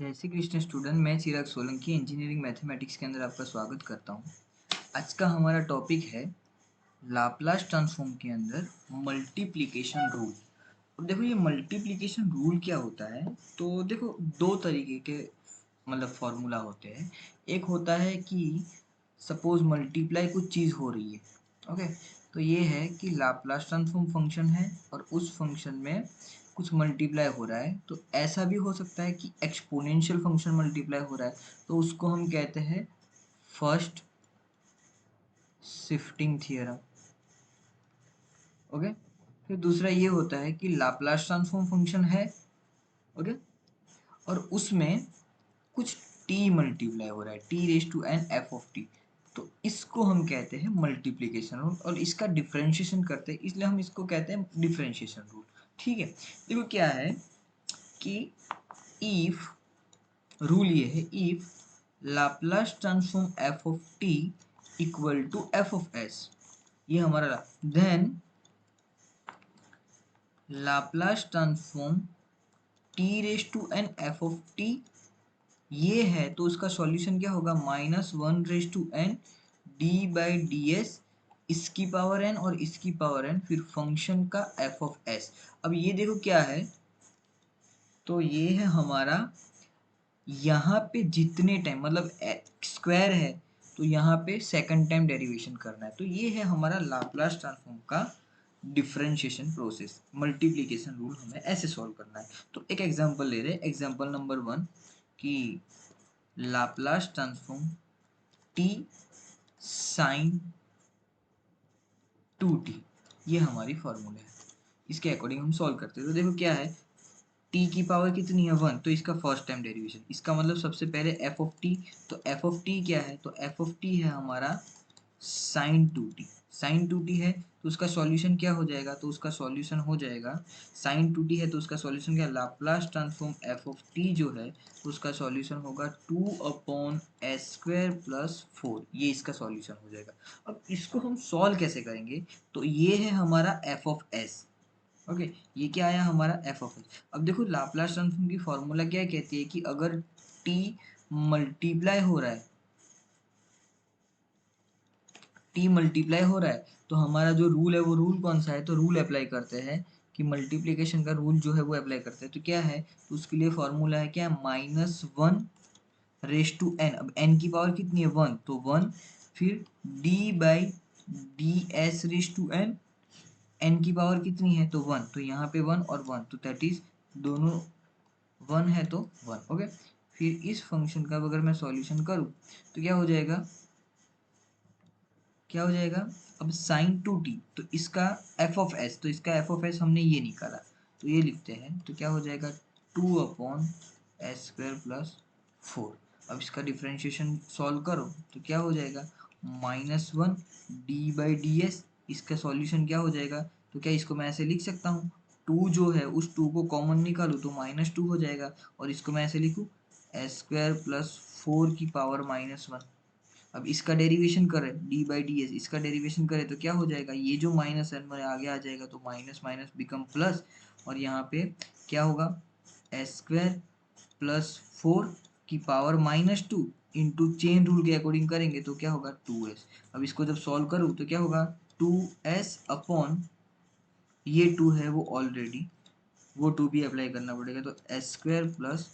जय श्री कृष्ण स्टूडेंट, मैं चिराग Solanki engineering mathematics के अंदर आपका स्वागत करता हूँ। आज का हमारा टॉपिक है लाप्लास ट्रांसफॉर्म के अंदर मल्टीप्लिकेशन रूल। अब देखो ये मल्टीप्लिकेशन रूल क्या होता है। तो देखो दो तरीके के फॉर्मूला होते हैं। एक होता है कि सपोज मल्टीप्लाई कुछ चीज़ हो रही है, ओके। तो ये है कि लाप्लास ट्रांसफॉर्म फंक्शन है और उस फंक्शन में कुछ मल्टीप्लाई हो रहा है। तो ऐसा भी हो सकता है कि एक्सपोनेंशियल फंक्शन मल्टीप्लाई हो रहा है, तो उसको हम कहते हैं फर्स्ट शिफ्टिंग थ्योरम, ओके। फिर दूसरा ये होता है कि लाप्लास ट्रांसफॉर्म फंक्शन है, ओके, और उसमें कुछ टी मल्टीप्लाई हो रहा है, T raise to N F of T. तो इसको हम कहते हैं मल्टीप्लिकेशन रूल और इसका डिफरेंशिएशन करते हैं, इसलिए हम इसको कहते हैं डिफरेंशिएशन रूल। ठीक है, देखो क्या है कि इफ रूल ये है, if Laplace transform F of T equal to F of S, ये हमारा, then Laplace transform T raise to N F of T ये है, तो उसका सॉल्यूशन क्या होगा, -1 डी बाई डी एस, इसकी पावर एन और इसकी पावर एन, फिर फंक्शन का एफ ऑफ एस। अब ये देखो क्या है, तो ये है हमारा, यहाँ पे जितने टाइम स्क्वायर है तो यहाँ पे सेकंड टाइम डेरिवेशन करना है। तो ये है हमारा लाप्लास ट्रांसफॉर्म का डिफरेंशिएशन प्रोसेस। मल्टीप्लिकेशन रूल हमें ऐसे सॉल्व करना है। तो एक एग्जांपल ले रहे हैं, एग्जांपल नंबर 1 कि Laplace transform T sign 2t, ये हमारी फॉर्मूला है। इसके अकॉर्डिंग हम सॉल्व करते हैं। तो देखो क्या है, t की पावर कितनी है 1, तो इसका फर्स्ट टाइम डेरिवेशन, इसका मतलब सबसे पहले f ऑफ t। तो f ऑफ t क्या है, तो f ऑफ t है हमारा साइन 2t। साइन 2t है तो उसका सॉल्यूशन क्या हो जाएगा, तो उसका सॉल्यूशन हो जाएगा, साइन 2t है तो उसका सॉल्यूशन क्या, Laplace transform f of t जो है तो उसका सॉल्यूशन होगा 2/s² + 4, ये इसका सॉल्यूशन हो जाएगा। अब इसको हम सॉल्व कैसे करेंगे, तो ये है हमारा f ऑफ s, ओके। ये क्या आया हमारा f ऑफ s। अब देखो लाप्लास ट्रांसफॉर्म की फॉर्मूला क्या कहती है कि अगर t मल्टीप्लाई हो रहा है, टी मल्टीप्लाई हो रहा है, तो हमारा जो रूल है वो रूल कौन सा है, तो रूल अप्लाई करते हैं कि मल्टीप्लिकेशन का रूल जो है वो अप्लाई करते हैं। तो क्या है, तो उसके लिए फॉर्मूला है क्या, -1 रेज टू एन। अब एन की पावर कितनी है 1, तो 1, फिर D by D S raise to N, N की पावर कितनी है तो 1, तो यहाँ पे 1 और 1, तो दैट इज दोनों 1 है तो 1, ओके। फिर इस फंक्शन का अगर मैं सॉल्यूशन करूँ तो क्या हो जाएगा, क्या हो जाएगा, अब साइन 2t, तो इसका एफ ऑफ एस, तो इसका एफ ऑफ एस हमने ये निकाला, तो ये लिखते हैं, तो क्या हो जाएगा 2/s² + 4। अब इसका डिफरेंशिएशन सॉल्व करो तो क्या हो जाएगा, -1 डी बाई डी एस, इसका सॉल्यूशन क्या हो जाएगा, तो क्या इसको मैं ऐसे लिख सकता हूँ, 2 जो है उस 2 को कॉमन निकालूँ तो -2 हो जाएगा, और इसको मैं ऐसे लिखूँ s² + 4 की पावर -1। अब इसका डेरिवेशन करें डी बाई डी एस, इसका डेरिवेशन करें तो क्या हो जाएगा, ये जो माइनस है मेरे आगे आ जाएगा, तो माइनस माइनस बिकम प्लस, और यहाँ पे क्या होगा, s² + 4 की पावर -2 इंटू चेन रूल के अकॉर्डिंग करेंगे तो क्या होगा 2s। अब इसको जब सॉल्व करूँ तो क्या होगा 2s अपॉन, ये 2 है वो ऑलरेडी, वो 2 भी अप्लाई करना पड़ेगा, तो s² +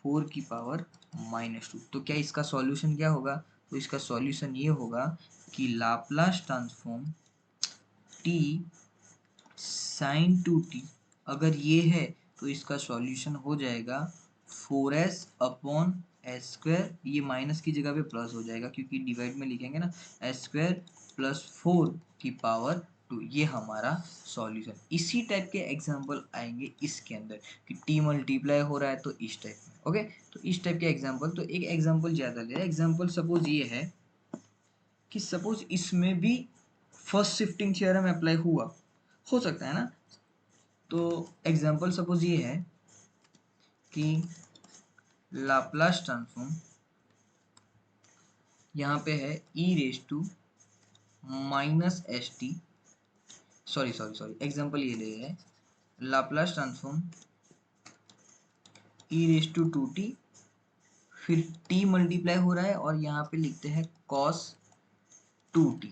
4 की पावर -2। तो क्या इसका सॉल्यूशन क्या होगा, तो इसका सॉल्यूशन ये होगा कि Laplace transform t sign 2t अगर ये है तो इसका सॉल्यूशन हो जाएगा 4s अपॉन s², ये माइनस की जगह पे प्लस हो जाएगा क्योंकि डिवाइड में लिखेंगे ना, s² + 4 की पावर 2, ये हमारा सॉल्यूशन। इसी टाइप के एग्जाम्पल आएंगे इसके अंदर कि t मल्टीप्लाई हो रहा है तो इस टाइप में, ओके। तो इस टाइप के एग्जाम्पल, तो एक एग्जाम्पल ज़्यादा ले, एग्जाम्पल सपोज ये है कि सपोज इसमें भी फर्स्ट शिफ्टिंग थ्योरम अप्लाई हुआ, हो सकता है ना। तो एग्जाम्पल सपोज ये है कि लाप्लास ट्रांसफॉर्म यहाँ पे है e⁻⁻st, सॉरी एग्जाम्पल ये ले रहे हैं लाप्लास ट्रांसफॉर्म e⁻²t फिर t मल्टीप्लाई हो रहा है और यहाँ पे लिखते हैं cos 2t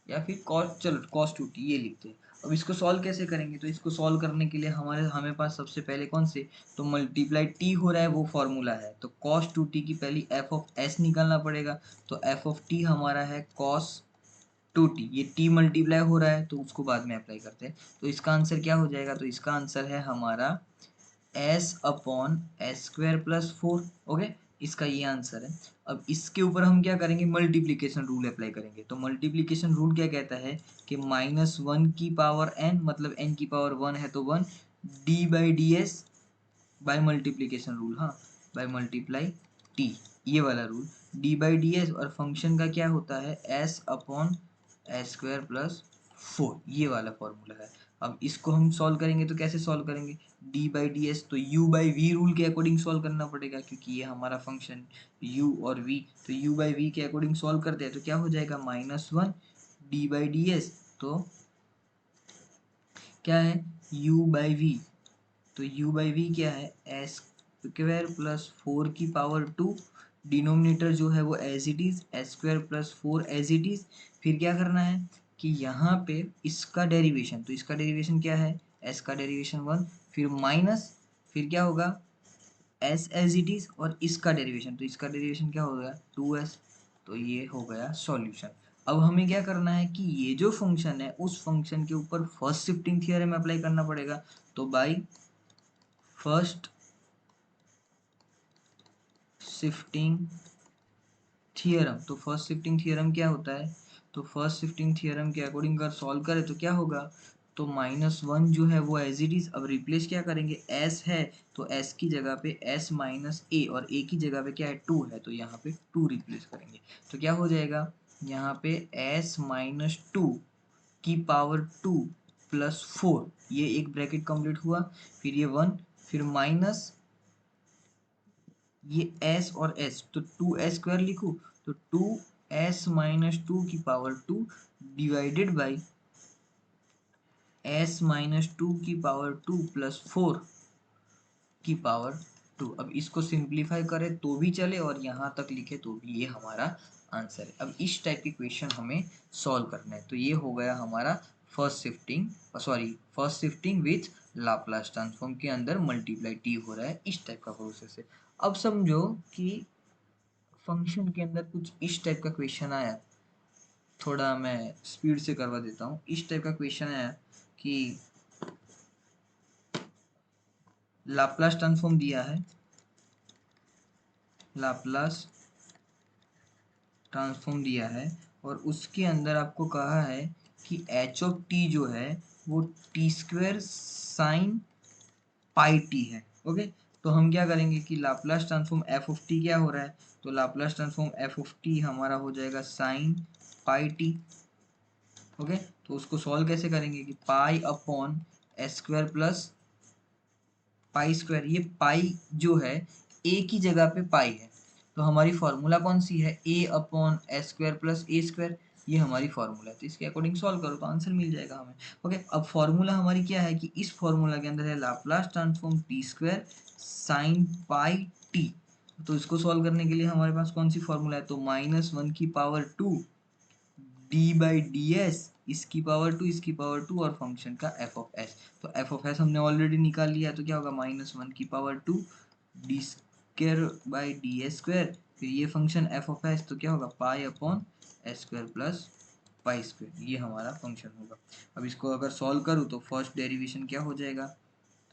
या फिर cos 2t ये लिखते हैं। अब इसको सॉल्व कैसे करेंगे, तो इसको सॉल्व करने के लिए हमें पास सबसे पहले कौन से, तो मल्टीप्लाई t हो रहा है वो फॉर्मूला है, तो cos 2t की पहली f ऑफ s निकालना पड़ेगा, तो f ऑफ t हमारा है cos 2t, ये t मल्टीप्लाई हो रहा है तो उसको बाद में अप्लाई करते हैं, तो इसका आंसर क्या हो जाएगा, तो इसका आंसर है हमारा S upon S square plus 4। Okay, इसका ये आंसर है। अब इसके ऊपर हम क्या करेंगे, मल्टीप्लीकेशन रूल अप्लाई करेंगे, तो मल्टीप्लीकेशन रूल क्या कहता है कि -1 की पावर n मतलब n की पावर 1 है तो 1 D by D S by multiplication rule, हाँ बाय मल्टीप्लाई टी, ये वाला rule D by D S, और फंक्शन का क्या होता है S upon S square plus 4, ये वाला फॉर्मूला है। अब इसको हम सॉल्व करेंगे तो कैसे सॉल्व करेंगे, डी बाई डी एस तो u बाई वी रूल के अकॉर्डिंग सॉल्व करना पड़ेगा, क्योंकि ये हमारा फंक्शन u और v, तो u बाई वी के अकॉर्डिंग सॉल्व करते हैं तो क्या हो जाएगा -1 डी बाई डी एस, तो क्या है u बाई वी, तो u बाई वी क्या है एस स्क्वायर प्लस 4 की पावर 2, डिनोमिनेटर जो है वो as it is S square plus 4 as it is, फिर क्या करना है कि यहाँ पे इसका डेरिवेशन, तो इसका डेरिवेशन क्या है एस का डेरिवेशन 1, फिर माइनस, फिर क्या होगा एस एज इट इज, और इसका डेरिवेशन, तो इसका डेरिवेशन क्या हो गया 2s, तो ये हो गया सॉल्यूशन। अब हमें क्या करना है कि ये जो फंक्शन है उस फंक्शन के ऊपर फर्स्ट शिफ्टिंग थ्योरम अप्लाई करना पड़ेगा, तो बाई फर्स्ट शिफ्टिंग थियरम, तो फर्स्ट शिफ्टिंग थियरम क्या होता है, तो फर्स्ट शिफ्टिंग थियरम के अकॉर्डिंग अगर सॉल्व करें तो क्या होगा, तो -1 जो है वो एज इट इज, अब रिप्लेस क्या करेंगे s है तो s की जगह पे s माइनस a, और a की जगह पे क्या है 2 है तो यहाँ पे 2 रिप्लेस करेंगे, तो क्या हो जाएगा यहाँ पे s माइनस 2 की पावर 2 प्लस 4, ये एक ब्रैकेट कंप्लीट हुआ, फिर ये 1, फिर माइनस ये s और s, तो 2s स्क्वायर लिखूं, तो 2s माइनस 2 की power 2 divided by s minus 2 की पावर 2 प्लस 4 की पावर 2। अब इसको सिंप्लीफाई करें तो भी चले और यहाँ तक लिखे तो भी ये हमारा आंसर है। अब इस टाइप के क्वेश्चन हमें सॉल्व करना है, तो ये हो गया हमारा first shifting with Laplace transform के अंदर मल्टीप्लाई टी हो रहा है, इस टाइप का प्रोसेस है। अब समझो कि फंक्शन के अंदर कुछ इस टाइप का क्वेश्चन आया, थोड़ा मैं स्पीड से करवा देता हूँ, इस टाइप का क्वेश्चन आया कि लाप्लास ट्रांसफॉर्म दिया है, लाप्लास ट्रांसफॉर्म दिया है और उसके अंदर आपको कहा है कि एच ऑफ टी जो है वो T square sine pi T है। ओके, तो हम क्या करेंगे कि Laplace transform F of T क्या हो रहा है, तो Laplace transform F of T हमारा हो जाएगा साइन पाई टी। ओके, तो उसको सॉल्व कैसे करेंगे कि pi upon S square plus pi square, ये पाई जो है ए की जगह पे पाई है, तो हमारी फॉर्मूला कौन सी है ए अपॉन एस स्क्वायर प्लस ए स्क्वायर, ये हमारी फॉर्मूला है, तो इसके अकॉर्डिंग सॉल्व करो तो आंसर मिल जाएगा हमें। ओके, अब फॉर्मूला हमारी क्या है कि इस फॉर्मूला के अंदर है Laplace transform T square sine pi T, तो इसको सॉल्व करने के लिए हमारे पास कौन सी फॉर्मूला है, तो -1 की power 2 D by D S, इसकी पावर 2 इसकी पावर 2 और फंक्शन का एफ ऑफ एस, तो एफ ऑफ एस हमने ऑलरेडी निकाल लिया, तो क्या होगा -1 की power 2 D square by D S square, फिर ये फंक्शन एफ ऑफ एस तो क्या होगा pi upon S square plus pi square, ये हमारा फंक्शन होगा। अब इसको अगर सॉल्व करूँ तो फर्स्ट डेरिवेशन क्या हो जाएगा,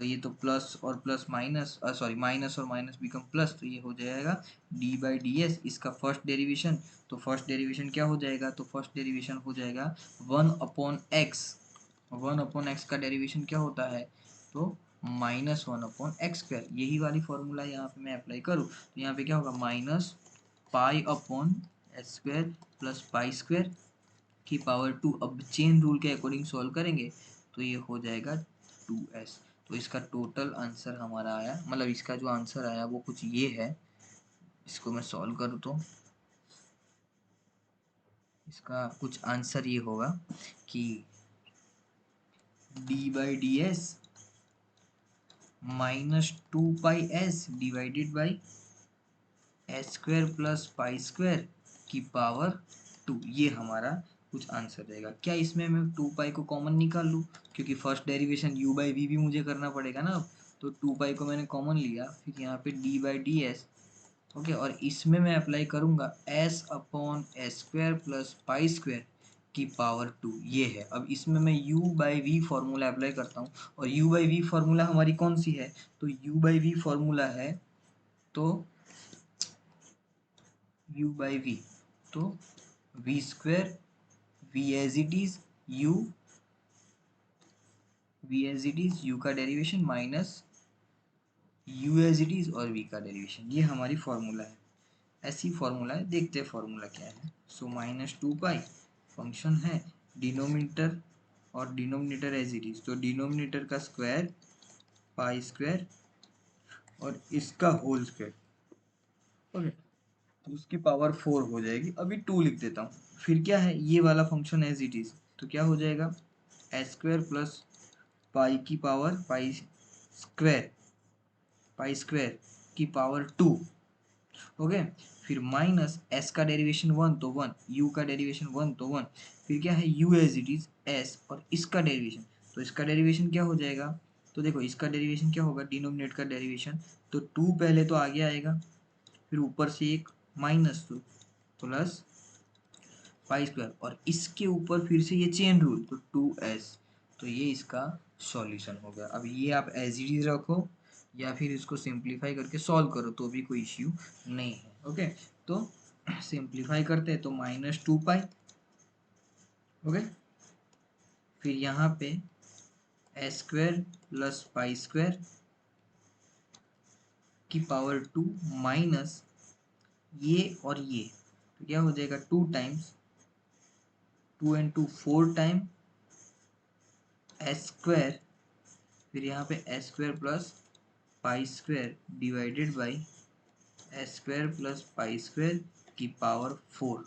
तो ये तो प्लस और प्लस माइनस सॉरी माइनस और माइनस बिकम प्लस, तो ये हो जाएगा डी बाई डी एस, इसका फर्स्ट डेरिवेशन, तो फर्स्ट डेरिवेशन क्या हो जाएगा, तो फर्स्ट डेरिवेशन हो जाएगा 1/x, 1/x का डेरिवेशन क्या होता है, तो -1/x², यही वाली फॉर्मूला यहाँ पे मैं अप्लाई करूँ तो यहाँ पे क्या होगा minus pi upon S square plus pi square की पावर 2, अब चेन रूल के अकॉर्डिंग सॉल्व करेंगे तो ये हो जाएगा 2s, तो इसका टोटल आंसर हमारा आया, मतलब इसका जो आंसर आया वो कुछ ये है, इसको मैं सॉल्व करूँ तो इसका कुछ आंसर ये होगा कि D by D S -2 pi s divided by S square plus pi square की पावर 2, ये हमारा कुछ आंसर रहेगा। क्या इसमें मैं 2 पाई को कॉमन निकाल लूँ, क्योंकि first derivation u by V भी मुझे करना पड़ेगा ना अब। तो 2 पाई को मैंने कॉमन लिया, फिर यहाँ पे d by D S, okay, और इसमें मैं अप्लाई करूँगा s upon S square plus pi square की पावर 2, ये है। अब इसमें मैं u by V formula apply करता हूँ, और u बाई वी फॉर्मूला हमारी कौन सी है, तो u बाई वी फॉर्मूला है, तो u बाई वी, तो V square, V as it is u, V as it is u का derivation minus u as it is और v का डेरिवेशन, ये हमारी फॉर्मूला है। ऐसी फॉर्मूला है, देखते हैं फॉर्मूला क्या है। सो माइनस 2 पाई फंक्शन है, डिनोमिनेटर और डिनोमिनेटर एज इट इज, तो डिनोमिनेटर का स्क्वायर पाई स्क्वायर और इसका होल स्क्वायर, ओके, तो उसकी पावर 4 हो जाएगी। अभी 2 लिख देता हूँ। फिर क्या है, ये वाला फंक्शन एज इट इज, तो क्या हो जाएगा, एस स्क्वायर प्लस पाई की पावर पाई स्क्वायर की पावर 2, ओके। फिर माइनस एस का डेरिवेशन 1 तो 1, यू का डेरिवेशन 1 तो 1, फिर क्या है U as it is S, और इसका डेरिवेशन, तो इसका डेरिवेशन क्या हो जाएगा, तो देखो इसका डेरिवेशन क्या होगा, डिनोमिनेट का डेरिवेशन, तो 2 पहले तो आगे आएगा, फिर ऊपर से एक माइनस 2 प्लस पाई स्क्वायर, और इसके ऊपर फिर से ये चेन रूल, तो 2s, तो ये इसका सॉल्यूशन हो गया। अब ये आप एज इट इज रखो या फिर इसको सिंप्लीफाई करके सॉल्व करो तो भी कोई इश्यू नहीं है, ओके। तो सिंप्लीफाई करते हैं तो माइनस 2 पाई, ओके, फिर यहाँ पे S square plus pi square की पावर 2 माइनस ये और ये, तो क्या हो जाएगा 2 times 2 and 2 4 time S square, फिर यहाँ पे S square plus pi square divided by S square plus pi square की पावर 4,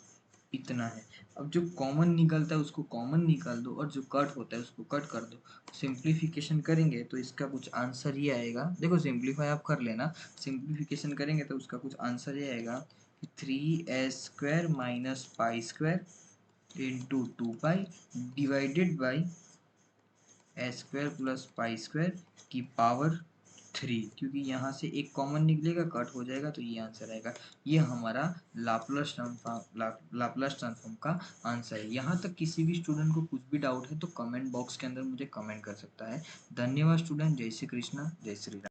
इतना है। अब जो कॉमन निकलता है उसको कॉमन निकाल दो, और जो कट होता है उसको कट कर दो। सिंप्लीफिकेशन करेंगे तो इसका कुछ आंसर ये आएगा, देखो सिंप्लीफाई आप कर लेना, सिंप्लीफिकेशन करेंगे तो उसका कुछ आंसर ये आएगा कि 3s² minus pi square into 2 pi divided by S square plus pi square की पावर 3, क्योंकि यहाँ से एक कॉमन निकलेगा, कट हो जाएगा, तो ये आंसर आएगा। ये हमारा लाप्लास ट्रांसफॉर्म का आंसर है। यहाँ तक किसी भी स्टूडेंट को कुछ भी डाउट है तो कमेंट बॉक्स के अंदर मुझे कमेंट कर सकता है। धन्यवाद स्टूडेंट, जय श्री कृष्णा, जय श्री राम।